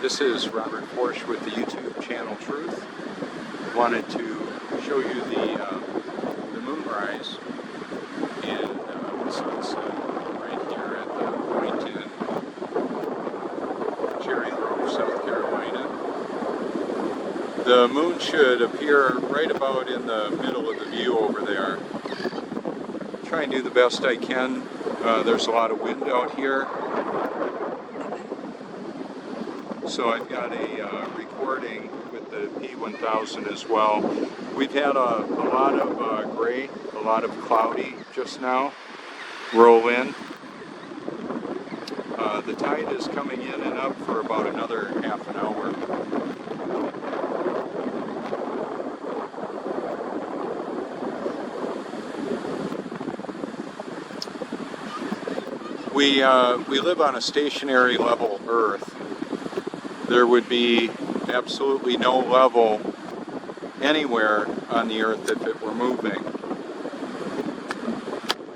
This is Robert Forsch with the YouTube channel Truth. Wanted to show you the moonrise and the sunset right here at the point in Cherry Grove, South Carolina. The moon should appear right about in the middle of the view over there. Try and do the best I can. There's a lot of wind out here. So I've got a recording with the P1000 as well. We've had a lot of gray, a lot of cloudy just now roll in. The tide is coming in and up for about another half an hour. We live on a stationary level Earth. There would be absolutely no level anywhere on the Earth if it were moving.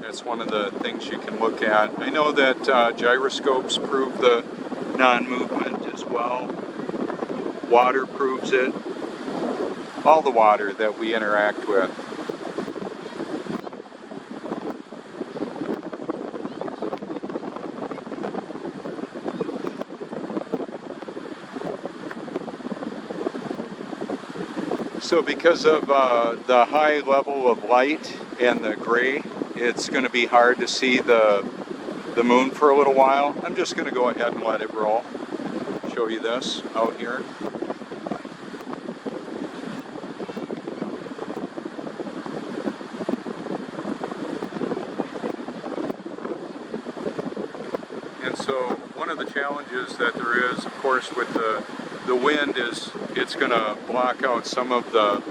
That's one of the things you can look at. I know that gyroscopes prove the non-movement as well. Water proves it. All the water that we interact with. So because of the high level of light and the gray, it's going to be hard to see the moon for a little while. I'm just going to go ahead and let it roll. Show you this out here. And so one of the challenges that there is, of course, with the wind is it's going to block out some of the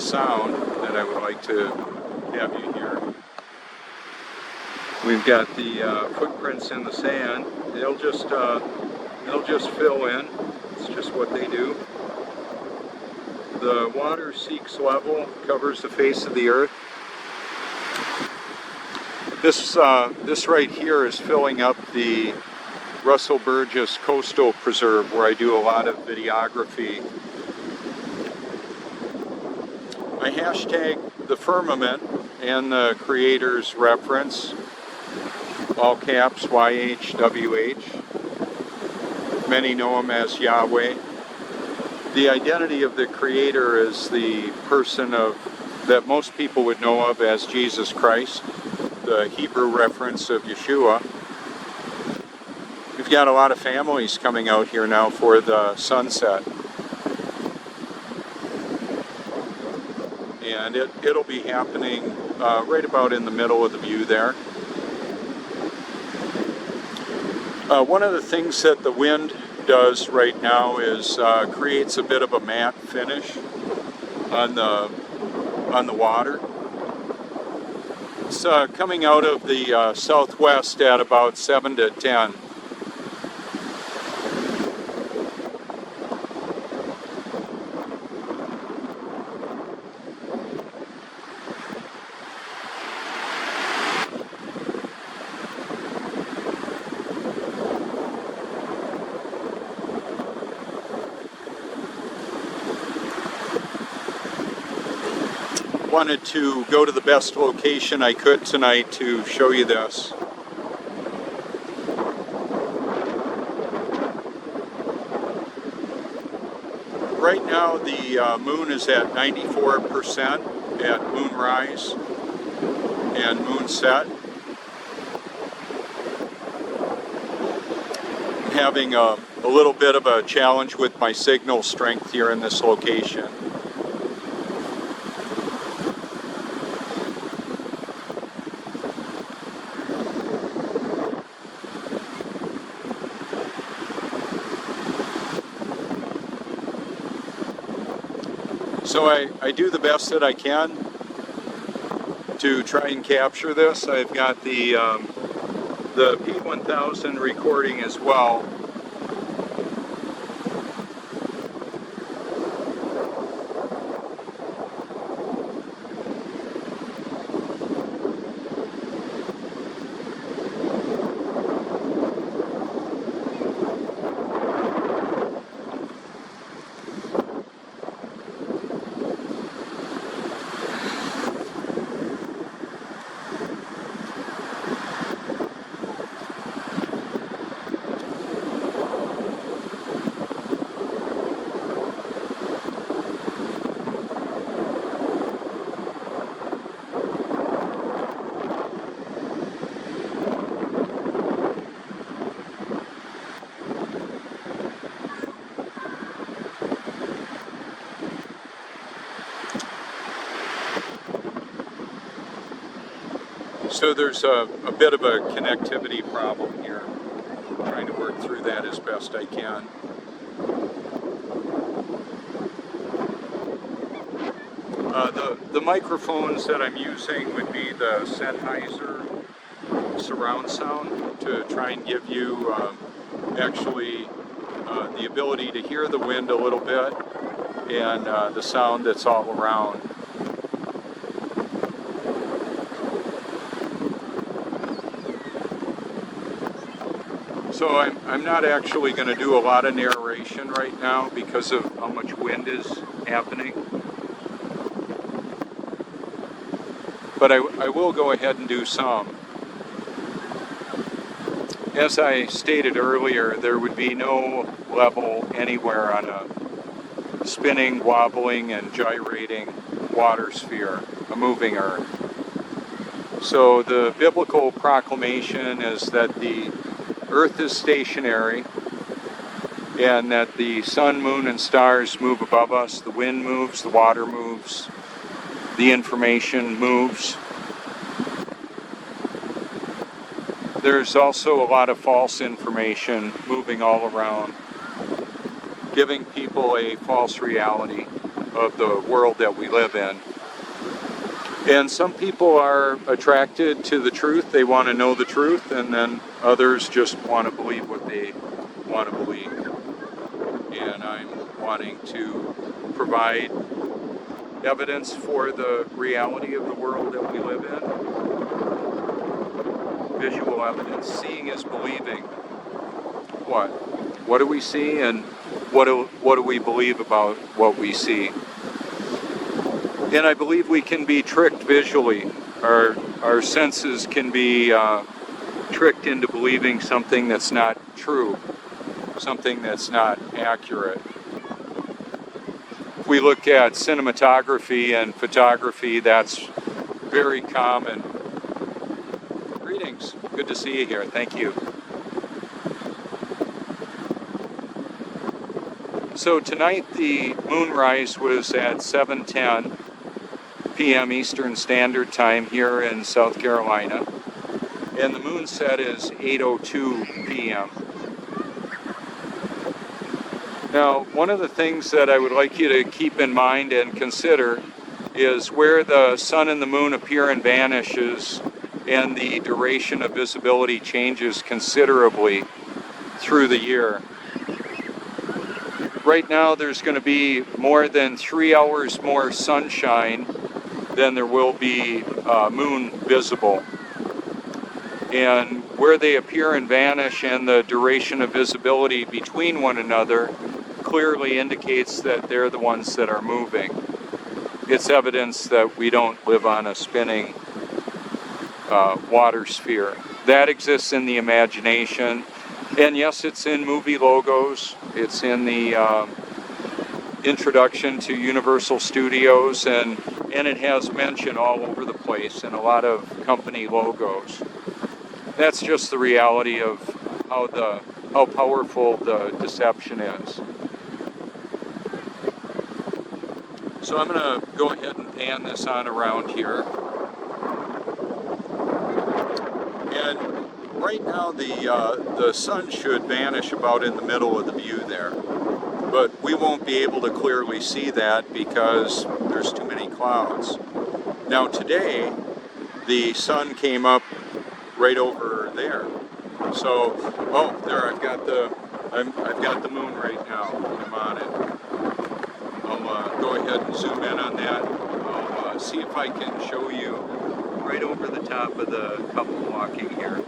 sound that I would like to have you hear. We've got the footprints in the sand. They'll just fill in. It's just what they do. The water seeks level, covers the face of the earth. This right here is filling up the Russell Burgess Coastal Preserve, where I do a lot of videography. I hashtag the Firmament and the creator's reference, all caps YHWH. Many know him as Yahweh. The identity of the creator is the person that most people would know of as Jesus Christ, the Hebrew reference of Yeshua. We've got a lot of families coming out here now for the sunset. And it'll be happening right about in the middle of the view there. One of the things that the wind does right now is creates a bit of a matte finish on the water. It's coming out of the southwest at about 7 to 10. Wanted to go to the best location I could tonight to show you this. Right now the moon is at 94% at moonrise and moonset. I'm having a little bit of a challenge with my signal strength here in this location. So I do the best that I can to try and capture this. I've got the P1000 recording as well. So there's a bit of a connectivity problem here. I'm trying to work through that as best I can. The microphones that I'm using would be the Sennheiser surround sound to try and give you actually the ability to hear the wind a little bit and the sound that's all around. So I'm not actually going to do a lot of narration right now because of how much wind is happening. But I will go ahead and do some. As I stated earlier, there would be no level anywhere on a spinning, wobbling, and gyrating water sphere, a moving earth. So the biblical proclamation is that the earth is stationary and that the sun, moon, and stars move above us, the wind moves, the water moves, the information moves. There's also a lot of false information moving all around, giving people a false reality of the world that we live in. And some people are attracted to the truth, they want to know the truth, and then others just want to believe what they want to believe. And I'm wanting to provide evidence for the reality of the world that we live in. Visual evidence. Seeing is believing. What? What do we see, and what do we believe about what we see? And I believe we can be tricked visually. Our senses can be tricked into believing something that's not true, something that's not accurate. If we look at cinematography and photography, that's very common. Greetings. Good to see you here. Thank you. So tonight the moonrise was at 7:10 p.m. Eastern Standard Time here in South Carolina. And the moonset is 8:02 p.m. Now, one of the things that I would like you to keep in mind and consider is where the sun and the moon appear and vanishes, and the duration of visibility changes considerably through the year. Right now, there's going to be more than 3 hours more sunshine than there will be moon visible. And where they appear and vanish and the duration of visibility between one another clearly indicates that they're the ones that are moving. It's evidence that we don't live on a spinning water sphere. That exists in the imagination. And yes, it's in movie logos. It's in the introduction to Universal Studios, and it has mention all over the place in a lot of company logos. That's just the reality of how powerful the deception is. So I'm going to go ahead and pan this on around here. And right now the sun should vanish about in the middle of the view there. But we won't be able to clearly see that because there's too many clouds. Now today, the sun came up right over there. So, oh, there I've got the moon right now. I'm on it. I'll go ahead and zoom in on that. I'll see if I can show you right over the top of the couple walking here.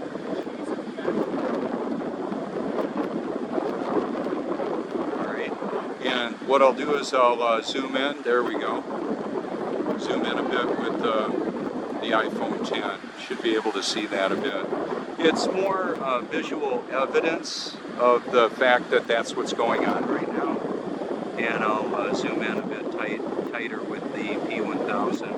And what I'll do is I'll zoom in. There we go. Zoom in a bit with the iPhone 10. Should be able to see that a bit. It's more visual evidence of the fact that that's what's going on right now. And I'll zoom in a bit tighter with the P1000.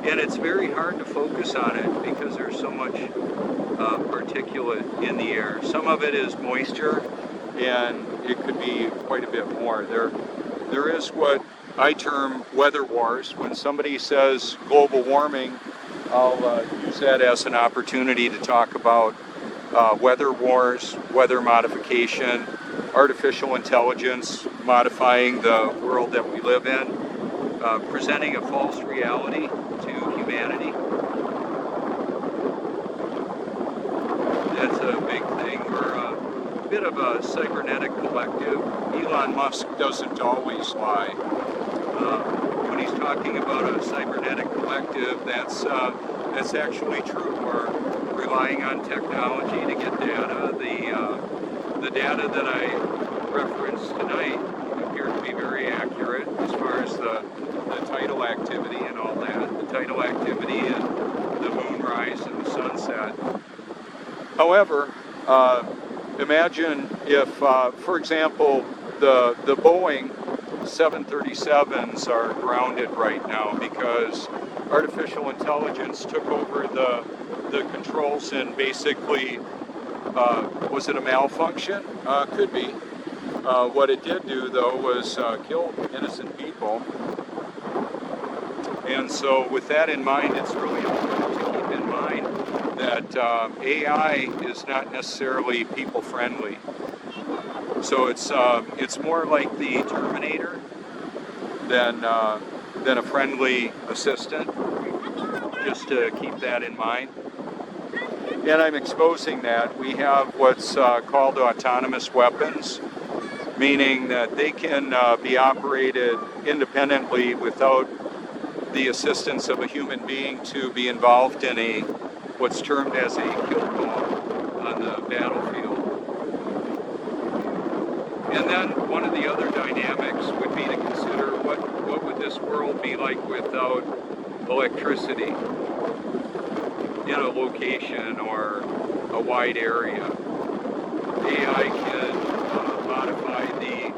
And it's very hard to focus on it because there's so much particulate in the air. Some of it is moisture, and it could be quite a bit more. There is what I term weather wars. When somebody says global warming, I'll use that as an opportunity to talk about weather wars, weather modification, artificial intelligence modifying the world that we live in, presenting a false reality to humanity. That's a big thing. We're a bit of a cybernetic collective. Elon Musk doesn't always lie. When he's talking about a cybernetic collective, that's actually true. We're relying on technology to get data. The data that I referenced tonight appear to be very accurate as far as the tidal activity and all that. The tidal activity and the moonrise and the sunset. However, imagine if, for example, the Boeing 737s are grounded right now because artificial intelligence took over the controls and basically, was it a malfunction? Could be. What it did do, though, was kill innocent people. And so with that in mind, it's really important to keep in mind that AI is not necessarily people-friendly. So it's more like the Terminator than a friendly assistant, just to keep that in mind. And I'm exposing that. We have what's called autonomous weapons, meaning that they can be operated independently without the assistance of a human being to be involved in what's termed as a kill call on the battlefield. And then one of the other dynamics would be to consider what would this world be like without electricity in a location or a wide area. AI can modify the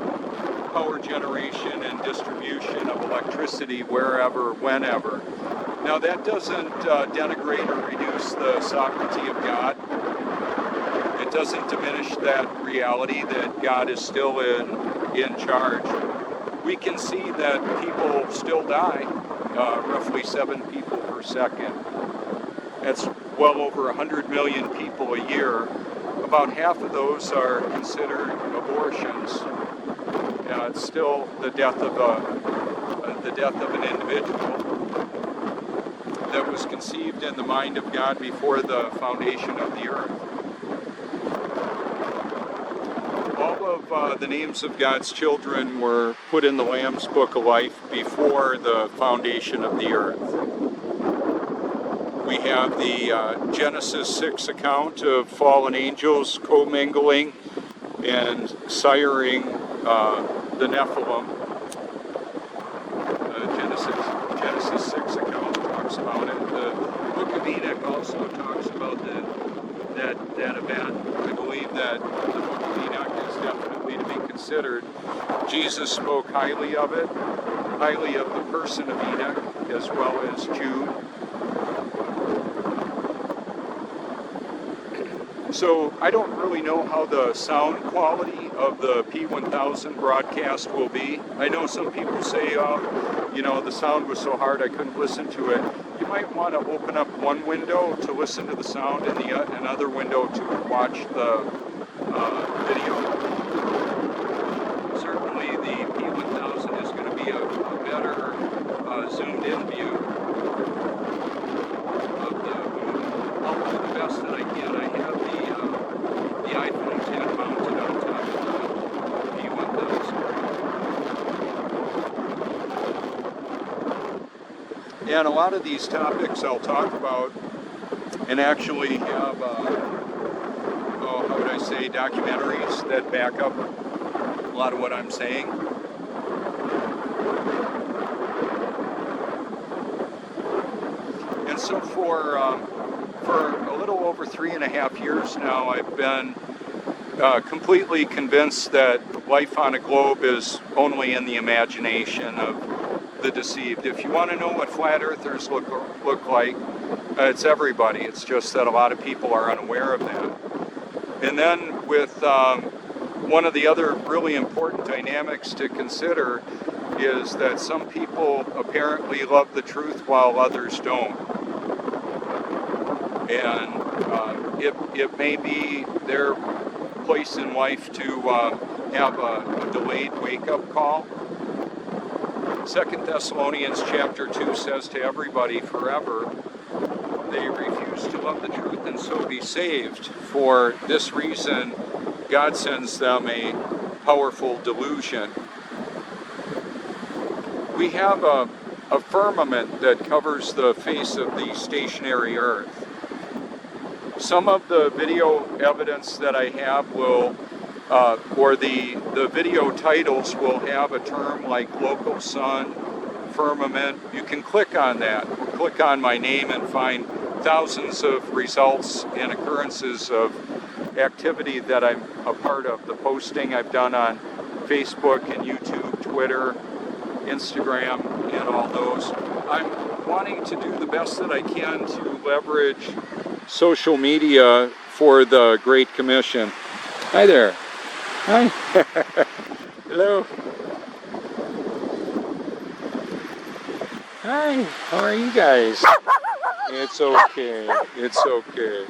power generation and distribution of electricity wherever, whenever. Now that doesn't denigrate or reduce the sovereignty of God. It doesn't diminish that reality that God is still in charge. We can see that people still die, roughly 7 people per second. That's well over 100 million people a year. About half of those are considered abortions. It's still the death of an individual that was conceived in the mind of God before the foundation of the earth. All of the names of God's children were put in the Lamb's Book of Life before the foundation of the earth. We have the Genesis 6 account of fallen angels commingling and siring the Nephilim. Genesis 6 account talks about it. The Book of Enoch also talks about that event. I believe that the Book of Enoch is definitely to be considered. Jesus spoke highly of it, highly of the person of Enoch, as well as Jude. So I don't really know how the sound quality of the P1000 broadcast will be. I know some people say, the sound was so hard I couldn't listen to it. You might want to open up one window to listen to the sound and another window to watch the video. Certainly the P1000 is going to be a better zoomed in view of the moon. I'll do the best that I can. I have the iPhone 10 mounted on top of the P1000. And a lot of these topics I'll talk about and actually have, documentaries that back up a lot of what I'm saying. And so for a little over 3.5 years now, I've been completely convinced that life on a globe is only in the imagination of the deceived. If you want to know what flat earthers look like, it's everybody. It's just that a lot of people are unaware of that. And then with one of the other really important dynamics to consider is that some people apparently love the truth while others don't. and it may be their place in life to have a delayed wake-up call. 2 Thessalonians chapter 2 says to everybody forever, they refuse to love the truth and so be saved. For this reason, God sends them a powerful delusion. We have a firmament that covers the face of the stationary earth. Some of the video evidence that I have will, or the video titles will have a term like local sun, firmament. You can click on that, or click on my name and find thousands of results and occurrences of activity that I'm a part of. The posting I've done on Facebook and YouTube, Twitter, Instagram, and all those. I'm wanting to do the best that I can to leverage social media for the Great Commission. Hi there. Hi. Hello. Hi. How are you guys? It's okay. It's okay.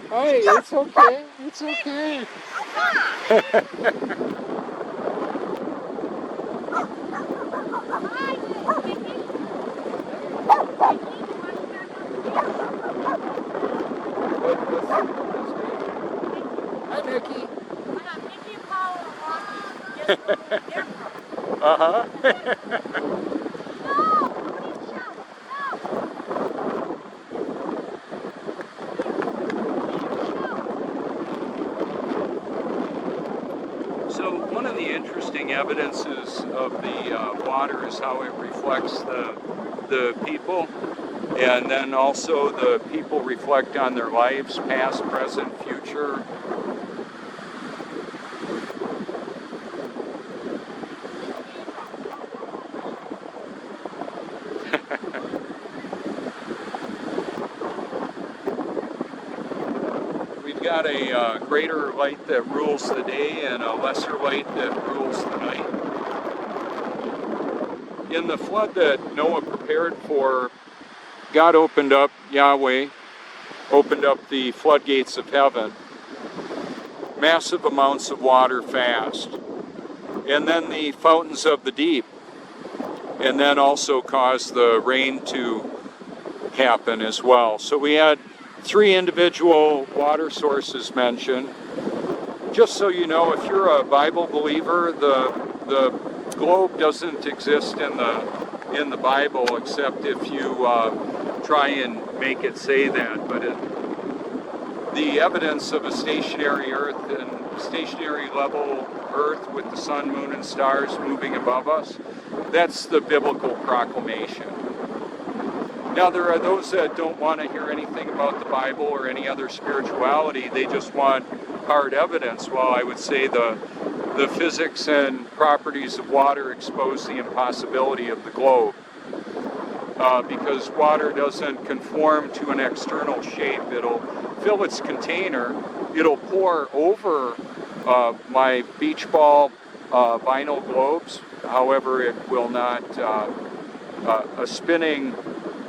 Hi, it's okay. It's okay. Hi, Mickey. Uh-huh. So one of the interesting evidences of the water is how it reflects the people, and then also the people reflect on their lives, past, present, future. We've got a greater light that rules the day and a lesser light that rules the night. In the flood that Noah prepared for, God opened up, Yahweh opened up the floodgates of heaven, massive amounts of water fast, and then the fountains of the deep, and then also caused the rain to happen as well. So we had 3 individual water sources mentioned. Just so you know, if you're a Bible believer, the globe doesn't exist in the Bible, except if you try and make it say that. But the evidence of a stationary Earth and stationary level Earth with the sun, moon, and stars moving above us, that's the biblical proclamation. Now, there are those that don't want to hear anything about the Bible or any other spirituality. They just want hard evidence. Well, I would say the physics and properties of water expose the impossibility of the globe. Because water doesn't conform to an external shape. It'll fill its container. It'll pour over my beach ball vinyl globes. However, it will not, a spinning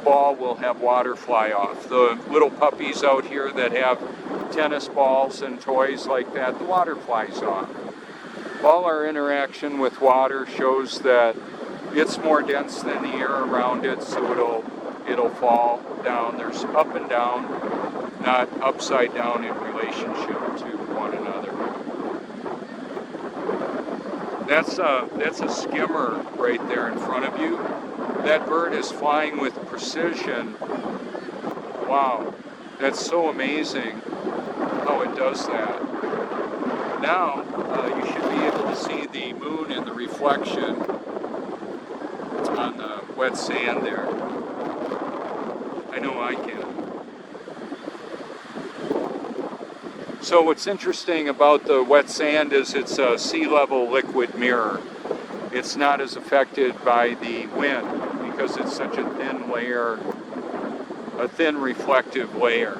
ball will have water fly off. The little puppies out here that have tennis balls and toys like that, the water flies off. All our interaction with water shows that it's more dense than the air around it, so it'll fall down. There's up and down, not upside down in relationship to one another. That's a skimmer right there in front of you. That bird is flying with precision. Wow, that's so amazing how it does that. Now, you should be able to see the moon and the reflection on the wet sand there. I know I can. So what's interesting about the wet sand is it's a sea level liquid mirror. It's not as affected by the wind because it's such a thin layer, a thin reflective layer.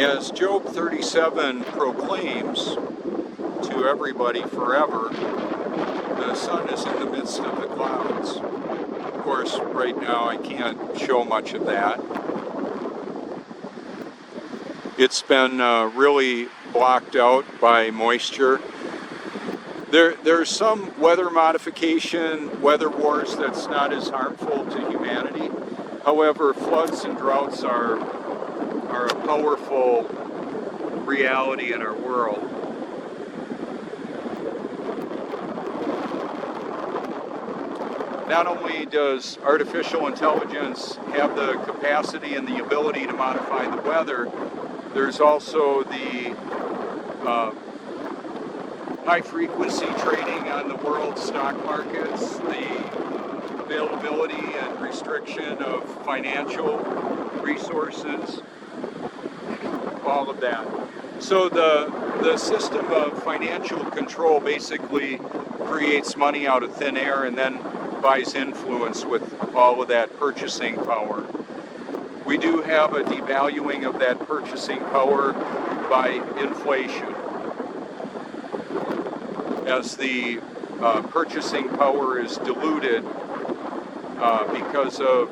As Job 37 proclaims to everybody forever, the sun is in the midst of the clouds. Of course, right now I can't show much of that. It's been really blocked out by moisture. There's some weather modification, weather wars that's not as harmful to humanity. However, floods and droughts are a powerful reality in our world. Not only does artificial intelligence have the capacity and the ability to modify the weather, there's also the high-frequency trading on the world stock markets, the availability and restriction of financial resources, all of that. So the system of financial control basically creates money out of thin air and then buys influence with all of that purchasing power. We do have a devaluing of that purchasing power by inflation. As the purchasing power is diluted because of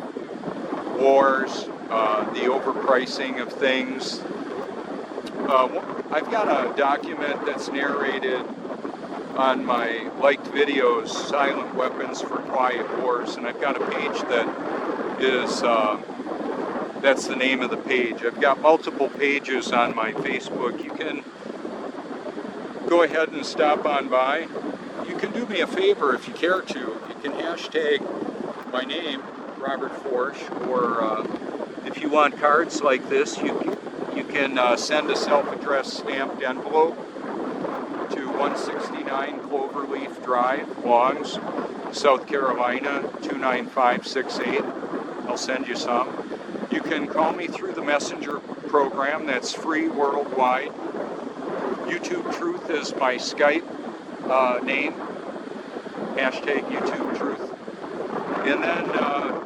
wars, the overpricing of things. I've got a document that's narrated on my liked videos, Silent Weapons for Quiet Wars, and I've got a page that is, that's the name of the page. I've got multiple pages on my Facebook. You can go ahead and stop on by. You can do me a favor if you care to. You can hashtag my name, Robert Forsch, or if you want cards like this, you can send a self-addressed stamped envelope to 169 Cloverleaf Drive, Longs, South Carolina, 29568. I'll send you some. You can call me through the messenger program. That's free worldwide. YouTube Truth is my Skype name, hashtag YouTube Truth. And then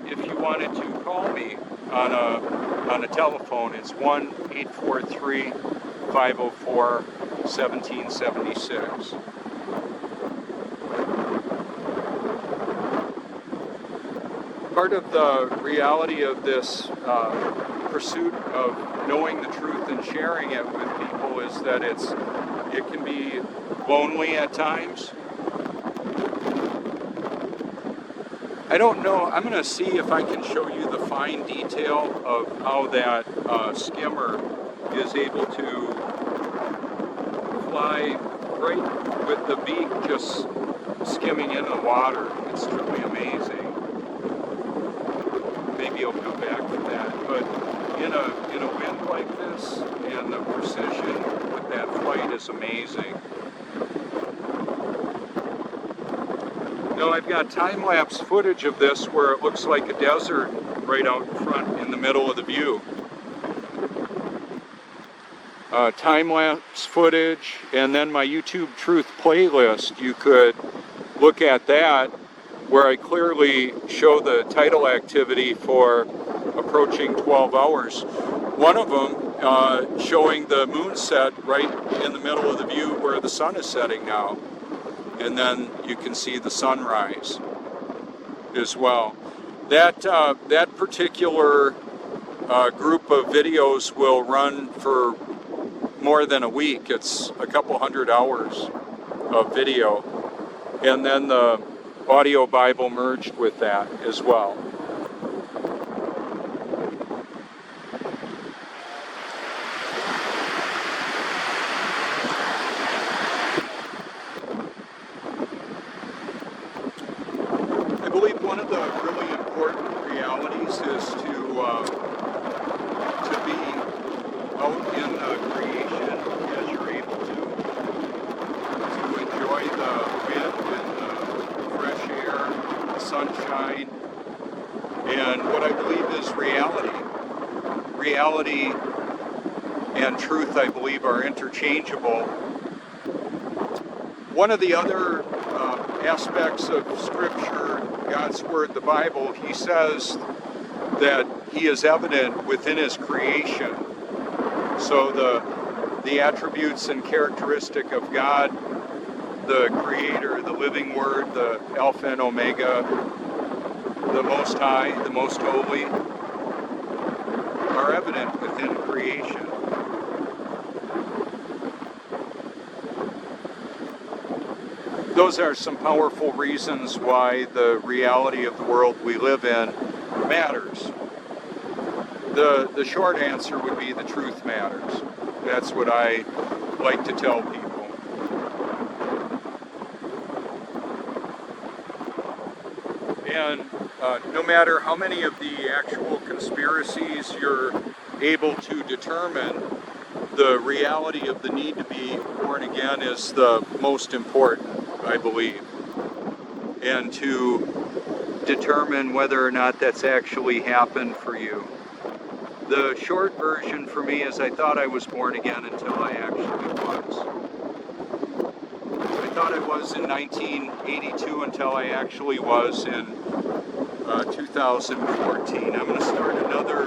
if you wanted to call me on a telephone, it's 1-843-504-1776. Part of the reality of this pursuit of knowing the truth and sharing it with people is that it can be lonely at times. I don't know, I'm going to see if I can show you the fine detail of how that skimmer is able to fly right with the beak just skimming in the water. It's truly amazing. Maybe I'll come back to that, but in a wind like this, and the precision with that flight is amazing. Now I've got time-lapse footage of this where it looks like a desert right out front in the middle of the view. Time-lapse footage, and then my YouTube Truth playlist, you could look at that, where I clearly show the tidal activity for approaching 12 hours. One of them showing the moon set right in the middle of the view where the sun is setting now. And then you can see the sunrise as well. That particular group of videos will run for more than a week. It's a couple hundred hours of video. And then the audio Bible merged with that as well. I believe one of the really important realities is to be out in creation as you're able to enjoy the wind and the fresh air, the sunshine, and what I believe is reality. Reality and truth, I believe, are interchangeable. One of the other aspects of Scripture, God's Word, the Bible, he says that he is evident within his creation. So the attributes and characteristic of God, the Creator, the living Word, the Alpha and Omega, the Most High, the Most Holy, are evident within creation. Those are some powerful reasons why the reality of the world we live in matters. The short answer would be the truth matters. That's what I like to tell people. And no matter how many of the actual conspiracies you're able to determine, the reality of the need to be born again is the most important, I believe. And to determine whether or not that's actually happened for you. The short version for me is I thought I was born again until I actually was. I thought I was in 1982 until I actually was in 2014. I'm going to start another